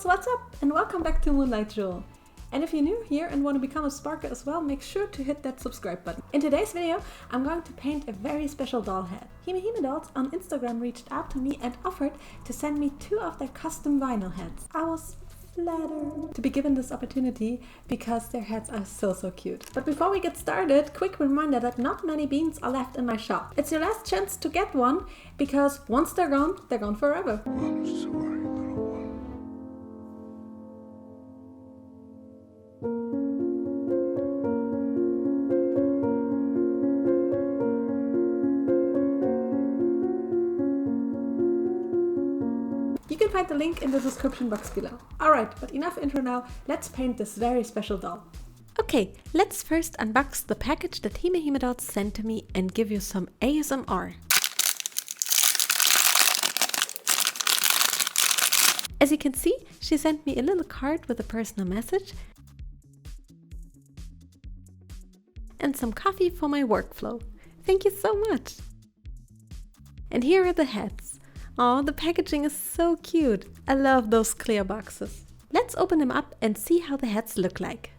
friends, what's up? And welcome back to Moonlight Jewel. And if you're new here and want to become a sparker as well, make sure to hit that subscribe button. In today's video, I'm going to paint a very special doll head. Hime Dolls on Instagram reached out to me and offered to send me 2 of their custom vinyl heads. I was flattered to be given this opportunity because their heads are so cute. But before we get started, quick reminder that not many beans are left in my shop. It's your last chance to get one because once they're gone forever. I'm sorry, little one. You can find the link in the description box below. Alright, but enough intro now, let's paint this very special doll. Okay, let's first unbox the package that Hime Dolls sent to me and give you some ASMR. As you can see, she sent me a little card with a personal message and some coffee for my workflow. Thank you so much! And here are the heads. Oh, the packaging is so cute. I love those clear boxes. Let's open them up and see how the heads look like.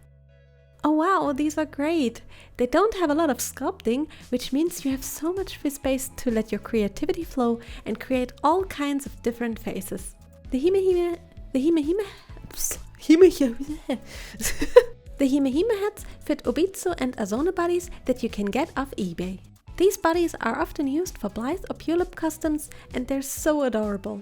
Oh wow, these are great. They don't have a lot of sculpting, which means you have so much free space to let your creativity flow and create all kinds of different faces. The Hime heads fit Obitsu and Azone bodies that you can get off eBay. These bodies are often used for Blythe or Pulip customs and they're so adorable.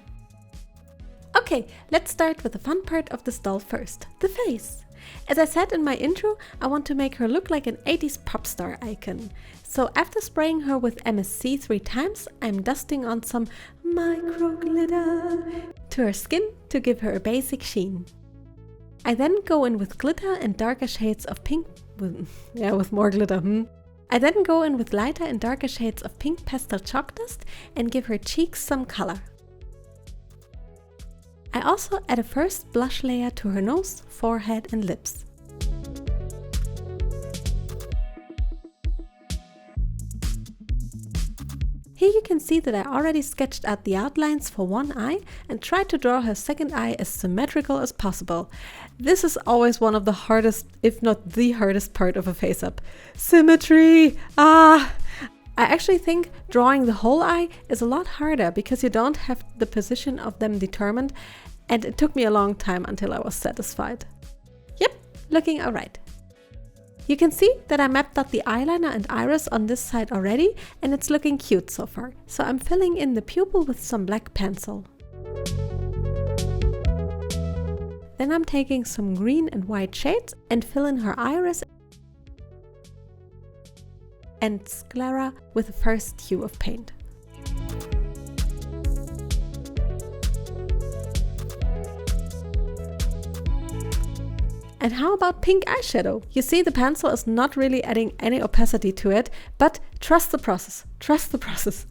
Okay, let's start with the fun part of this doll first, the face. As I said in my intro, I want to make her look like an 80s pop star icon. So after spraying her with MSC 3 times, I'm dusting on some micro glitter to her skin to give her a basic sheen. I then go in with glitter and darker shades of pink, with more glitter. I then go in with lighter and darker shades of pink pastel chalk dust and give her cheeks some color. I also add a first blush layer to her nose, forehead and lips. Here you can see that I already sketched out the outlines for one eye and tried to draw her second eye as symmetrical as possible. This is always one of the hardest, if not the hardest part of a face-up. Symmetry! I actually think drawing the whole eye is a lot harder because you don't have the position of them determined, and it took me a long time until I was satisfied. Yep, looking alright. You can see that I mapped out the eyeliner and iris on this side already, and it's looking cute so far. So I'm filling in the pupil with some black pencil. Then I'm taking some green and white shades and fill in her iris and sclera with the first hue of paint. And how about pink eyeshadow? You see, the pencil is not really adding any opacity to it, but trust the process, trust the process.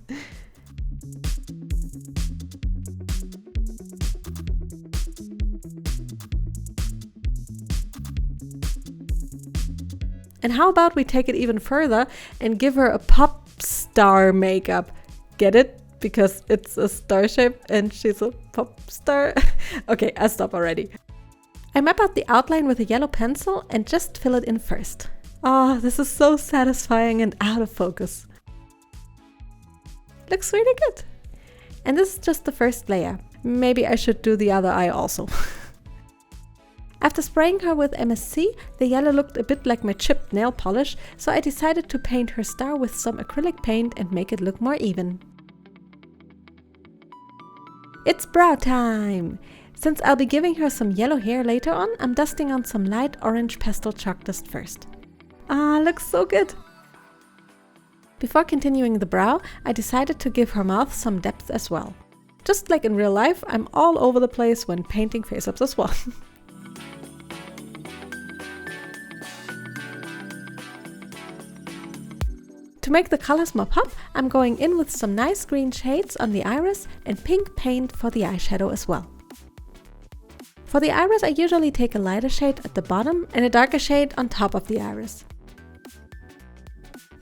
And how about we take it even further and give her a pop star makeup? Get it? Because it's a star shape and she's a pop star. Okay, I'll stop already. I map out the outline with a yellow pencil and just fill it in first. Oh, this is so satisfying and out of focus. Looks really good. And this is just the first layer. Maybe I should do the other eye also. After spraying her with MSC, the yellow looked a bit like my chipped nail polish, so I decided to paint her star with some acrylic paint and make it look more even. It's brow time! Since I'll be giving her some yellow hair later on, I'm dusting on some light orange pastel chalk dust first. Ah, looks so good! Before continuing the brow, I decided to give her mouth some depth as well. Just like in real life, I'm all over the place when painting face-ups as well. To make the colors more pop, I'm going in with some nice green shades on the iris and pink paint for the eyeshadow as well. For the iris, I usually take a lighter shade at the bottom and a darker shade on top of the iris.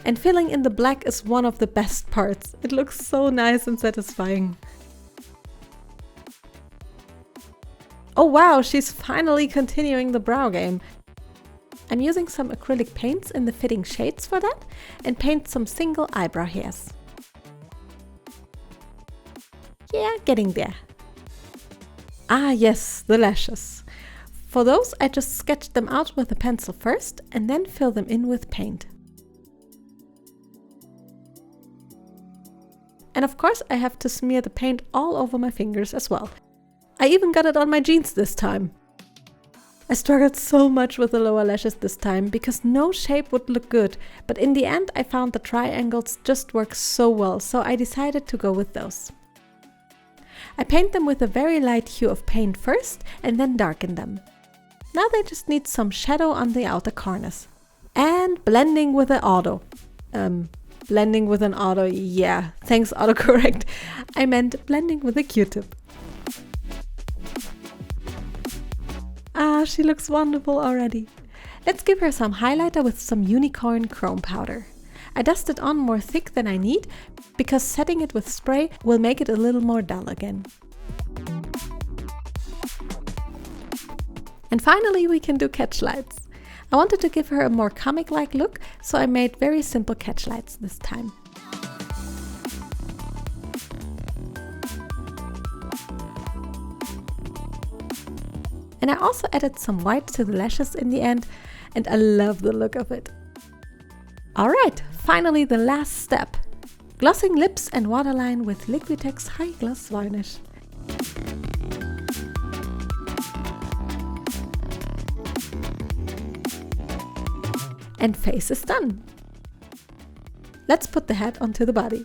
And filling in the black is one of the best parts. It looks so nice and satisfying. Oh wow, she's finally continuing the brow game. I'm using some acrylic paints in the fitting shades for that and paint some single eyebrow hairs. Yeah, getting there. Ah yes, the lashes. For those, I just sketched them out with a pencil first and then fill them in with paint. And of course I have to smear the paint all over my fingers as well. I even got it on my jeans this time. I struggled so much with the lower lashes this time because no shape would look good, but in the end I found the triangles just work so well, so I decided to go with those. I paint them with a very light hue of paint first and then darken them. Now they just need some shadow on the outer corners. And blending with an auto. Blending with an auto, yeah, thanks autocorrect. I meant blending with a Q-tip. Ah, she looks wonderful already. Let's give her some highlighter with some unicorn chrome powder. I dust it on more thick than I need, because setting it with spray will make it a little more dull again. And finally we can do catch lights. I wanted to give her a more comic-like look, so I made very simple catch lights this time. And I also added some white to the lashes in the end, and I love the look of it. Alright, finally the last step. Glossing lips and waterline with Liquitex High Gloss Varnish. And face is done. Let's put the head onto the body.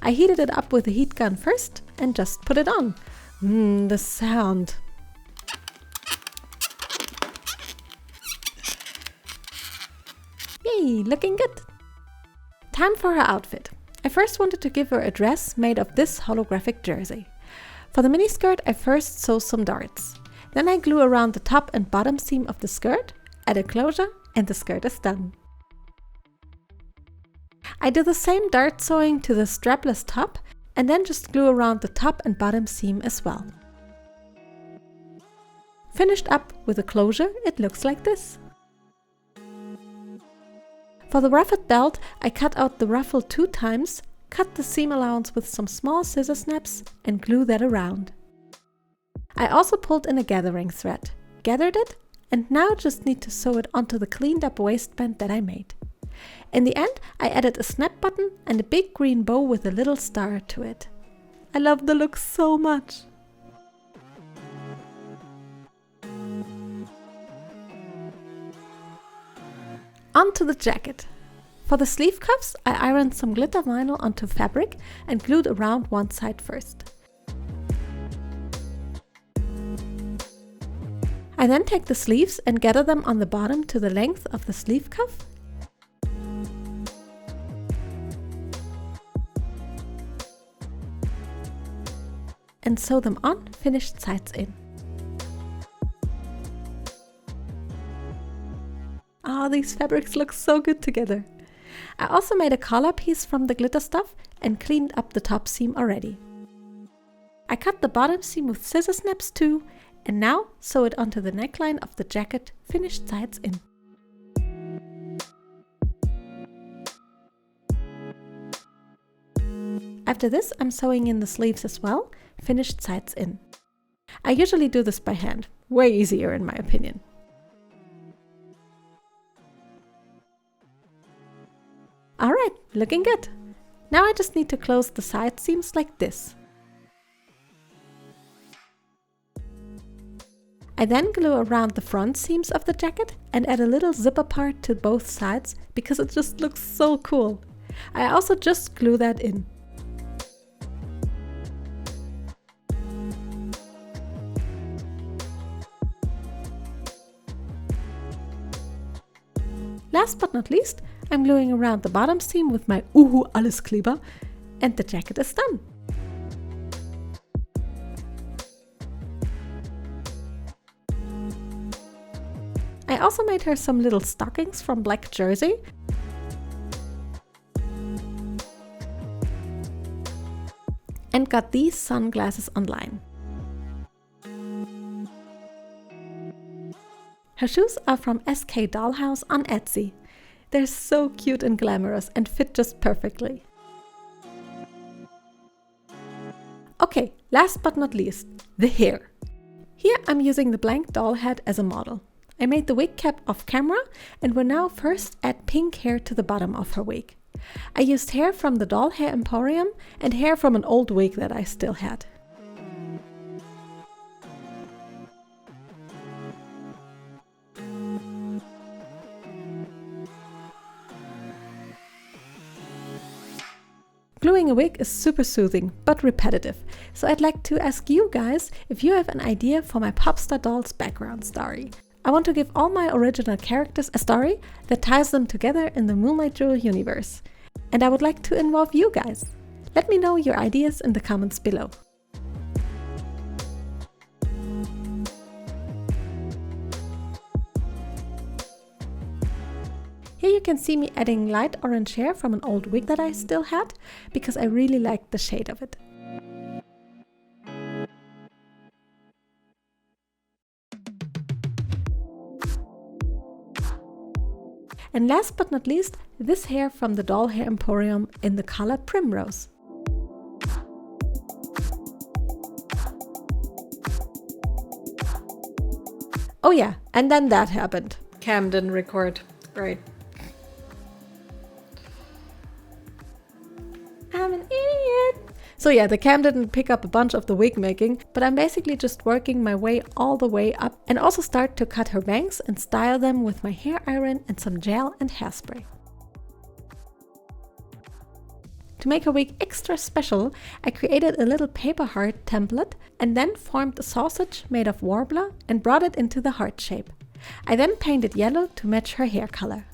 I heated it up with a heat gun first and just put it on. The sound. Yay, looking good. Time for her outfit. I first wanted to give her a dress made of this holographic jersey. For the miniskirt, I first sew some darts. Then I glue around the top and bottom seam of the skirt, add a closure, and the skirt is done. I do the same dart sewing to the strapless top and then just glue around the top and bottom seam as well. Finished up with a closure, it looks like this. For the ruffled belt, I cut out the ruffle 2 times, cut the seam allowance with some small scissor snaps and glue that around. I also pulled in a gathering thread, gathered it, and now just need to sew it onto the cleaned up waistband that I made. In the end, I added a snap button and a big green bow with a little star to it. I love the look so much. Onto the jacket. For the sleeve cuffs, I ironed some glitter vinyl onto fabric and glued around one side first. I then take the sleeves and gather them on the bottom to the length of the sleeve cuff. And sew them on, finished sides in. Oh, these fabrics look so good together. I also made a collar piece from the glitter stuff and cleaned up the top seam already. I cut the bottom seam with scissor snaps too, and now sew it onto the neckline of the jacket, finished sides in. After this, I'm sewing in the sleeves as well, finished sides in. I usually do this by hand, way easier in my opinion. Alright, looking good. Now I just need to close the side seams like this. I then glue around the front seams of the jacket and add a little zipper part to both sides because it just looks so cool. I also just glue that in. Last but not least, I'm gluing around the bottom seam with my Uhu Alleskleber and the jacket is done. I also made her some little stockings from black jersey. And got these sunglasses online. Her shoes are from SK Dollhouse on Etsy. They're so cute and glamorous and fit just perfectly. Okay, last but not least, the hair. Here I'm using the blank doll head as a model. I made the wig cap off camera and will now first add pink hair to the bottom of her wig. I used hair from the Doll Hair Emporium and hair from an old wig that I still had. Gluing a wig is super soothing, but repetitive, so I'd like to ask you guys if you have an idea for my POPSTAR doll's background story. I want to give all my original characters a story that ties them together in the Moonlight Jewel universe. And I would like to involve you guys. Let me know your ideas in the comments below. Here you can see me adding light orange hair from an old wig that I still had, because I really liked the shade of it. And last but not least, this hair from the Doll Hair Emporium in the color Primrose. Oh yeah, and then that happened. Cam didn't record. Great. I'm an idiot. So yeah, the cam didn't pick up a bunch of the wig making, but I'm basically just working my way all the way up and also start to cut her bangs and style them with my hair iron and some gel and hairspray. To make her wig extra special, I created a little paper heart template and then formed a sausage made of warbler and brought it into the heart shape. I then painted yellow to match her hair color.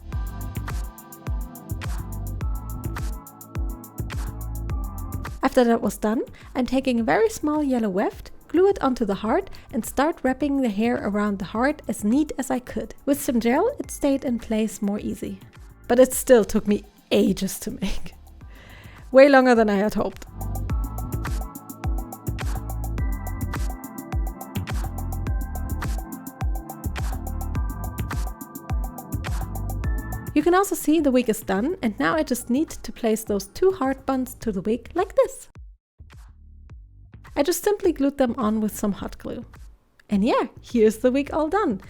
After that was done, I'm taking a very small yellow weft, glue it onto the heart and start wrapping the hair around the heart as neat as I could. With some gel, it stayed in place more easy. But it still took me ages to make. Way longer than I had hoped. You can also see the wig is done, and now I just need to place those two heart buns to the wig like this. I just simply glued them on with some hot glue. And yeah, here's the wig all done.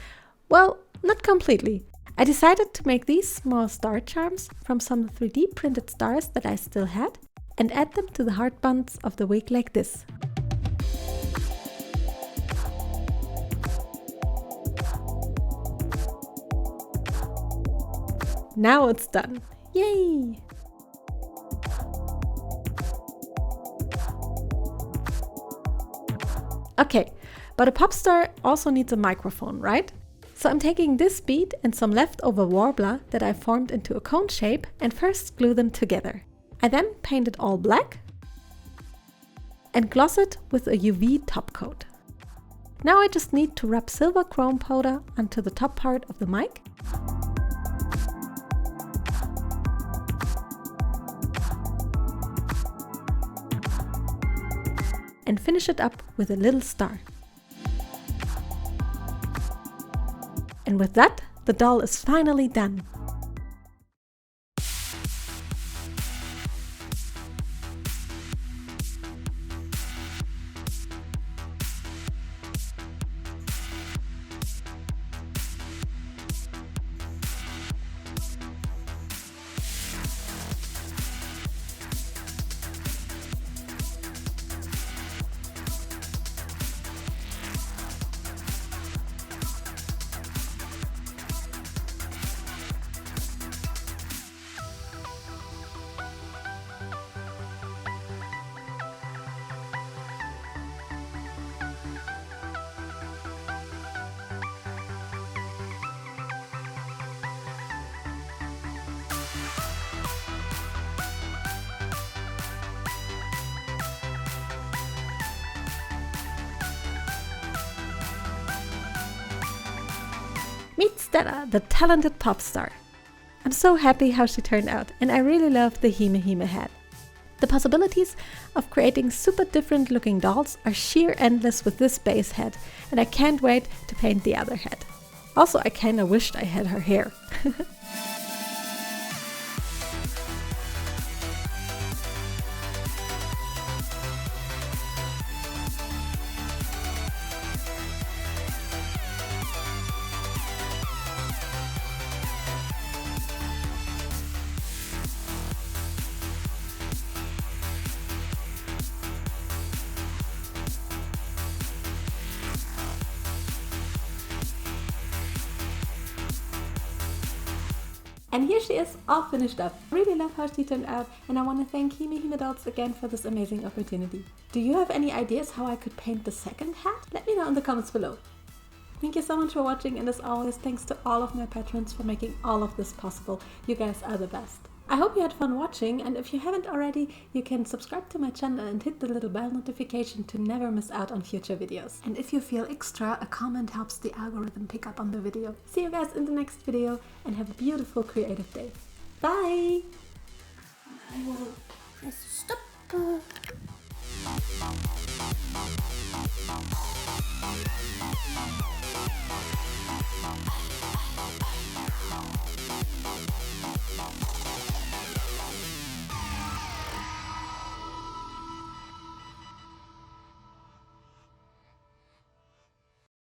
Well, not completely. I decided to make these small star charms from some 3D printed stars that I still had and add them to the heart buns of the wig like this. Now it's done. Yay! Okay, but a pop star also needs a microphone, right? So I'm taking this bead and some leftover warbler that I formed into a cone shape and first glue them together. I then paint it all black and gloss it with a UV top coat. Now I just need to rub silver chrome powder onto the top part of the mic. And finish it up with a little star. And with that, the doll is finally done. Meet Stella, the talented pop star. I'm so happy how she turned out, and I really love the Hime Hime head. The possibilities of creating super different looking dolls are sheer endless with this base head, and I can't wait to paint the other head. Also, I kinda wished I had her hair. And here she is, all finished up. I really love how she turned out, and I want to thank Hime Dolls again for this amazing opportunity. Do you have any ideas how I could paint the second hat? Let me know in the comments below. Thank you so much for watching, and as always, thanks to all of my patrons for making all of this possible. You guys are the best. I hope you had fun watching, and if you haven't already, you can subscribe to my channel and hit the little bell notification to never miss out on future videos. And if you feel extra, a comment helps the algorithm pick up on the video. See you guys in the next video, and have a beautiful creative day. Bye! I will stop.